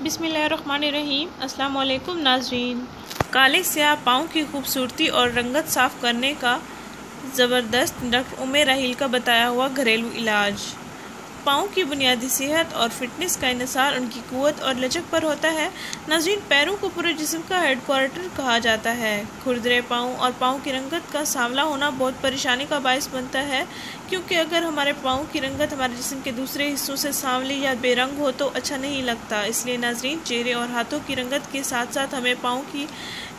बिस्मिल्लाहिर्रहमानिर्रहीम। अस्सलाम वालेकुम नाज़रीन। काले स्याह पाँव की खूबसूरती और रंगत साफ़ करने का ज़बरदस्त डॉक्टर उम्मे राहील का बताया हुआ घरेलू इलाज। पाँव की बुनियादी सेहत और फिटनेस का इन्हिसार उनकी क़ुव्वत और लचक पर होता है। नाज़रीन, पैरों को पूरे जिस्म का हेडक्वार्टर कहा जाता है। खुरदरे पाँव और पाँव की रंगत का सांवला होना बहुत परेशानी का बायस बनता है, क्योंकि अगर हमारे पाँव की रंगत हमारे जिस्म के दूसरे हिस्सों से सांवली या बेरंग हो तो अच्छा नहीं लगता। इसलिए नाज़रीन, चेहरे और हाथों की रंगत के साथ साथ हमें पाँव की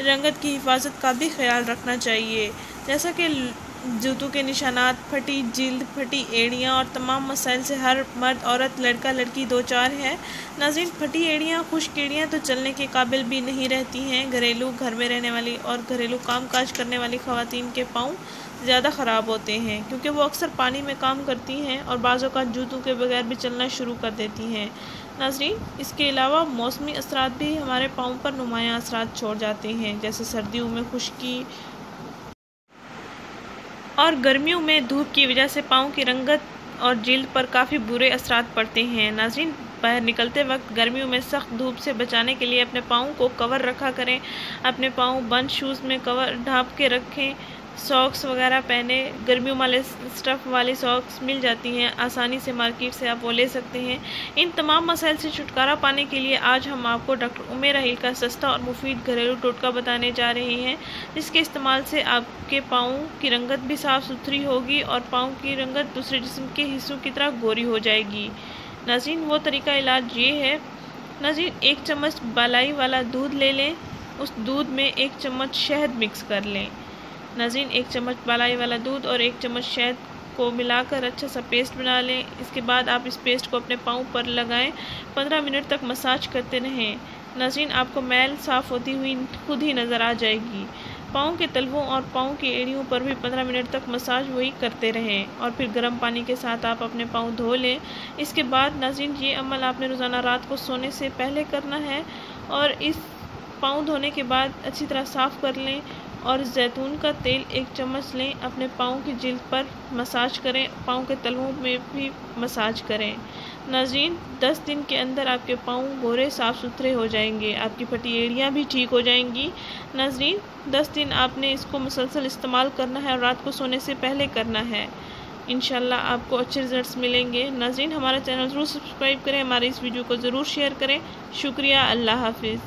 रंगत की हिफाजत का भी ख्याल रखना चाहिए, जैसा कि जूतों के निशानात, फटी जिल्द, फटी एड़ियाँ और तमाम मसाइल से हर मर्द, औरत, लड़का लड़की दो चार है। नाज़रीन, फटी एड़ियाँ, खुश्क एड़ियाँ तो चलने के काबिल भी नहीं रहती हैं। घरेलू घर में रहने वाली और घरेलू काम काज करने वाली ख़वातीन के पाँव ज़्यादा ख़राब होते हैं, क्योंकि वो अक्सर पानी में काम करती हैं और बाज़ औक़ात जूतों के बगैर भी चलना शुरू कर देती हैं। नाज़रीन, इसके अलावा मौसमी असरात भी हमारे पाँव पर नुमायाँ असरात छोड़ जाते हैं, जैसे सर्दियों में खुश्की और गर्मियों में धूप की वजह से पाँव की रंगत और जिल्द पर काफ़ी बुरे असरात पड़ते हैं। नाज़रीन, बाहर निकलते वक्त गर्मियों में सख्त धूप से बचाने के लिए अपने पाँव को कवर रखा करें। अपने पाँव बंद शूज़ में कवर ढाँप के रखें। सॉक्स वगैरह पहने। गर्मियों वाले स्टफ़ वाली सॉक्स मिल जाती हैं आसानी से, मार्केट से आप वो ले सकते हैं। इन तमाम मसाइल से छुटकारा पाने के लिए आज हम आपको डॉक्टर उम्मे राहील का सस्ता और मुफीद घरेलू टोटका बताने जा रहे हैं, जिसके इस्तेमाल से आपके पाँव की रंगत भी साफ़ सुथरी होगी और पाँव की रंगत दूसरे जिस्म के हिस्सों की तरह गोरी हो जाएगी। नाज़रीन, वो तरीका इलाज ये है। नाज़रीन, 1 चम्मच बालाई वाला दूध ले लें। उस दूध में 1 चम्मच शहद मिक्स कर लें। नाज़रीन, 1 चम्मच बालाई वाला दूध और 1 चम्मच शहद को मिलाकर अच्छा सा पेस्ट बना लें। इसके बाद आप इस पेस्ट को अपने पाँव पर लगाएं। 15 मिनट तक मसाज करते रहें। नाज़रीन, आपको मैल साफ़ होती हुई खुद ही नज़र आ जाएगी। पाँव के तलवों और पाँव की एड़ियों पर भी 15 मिनट तक मसाज वही करते रहें और फिर गर्म पानी के साथ आप अपने पाँव धो लें। इसके बाद नाज़रीन, ये अमल आपने रोज़ाना रात को सोने से पहले करना है और इस पाँव धोने के बाद अच्छी तरह साफ़ कर लें और जैतून का तेल 1 चम्मच लें। अपने पाँव की जिल्द पर मसाज करें, पाँव के तलवों में भी मसाज करें। नाज़रीन, 10 दिन के अंदर आपके पाँव गोरे साफ़ सुथरे हो जाएंगे, आपकी फटी एड़ियाँ भी ठीक हो जाएंगी। नाज़रीन, 10 दिन आपने इसको मुसलसल इस्तेमाल करना है और रात को सोने से पहले करना है। इंशाल्लाह आपको अच्छे रिज़ल्ट्स मिलेंगे। नाज़रीन, हमारा चैनल ज़रूर सब्सक्राइब करें, हमारे इस वीडियो को ज़रूर शेयर करें। शुक्रिया। अल्लाह हाफ़िज़।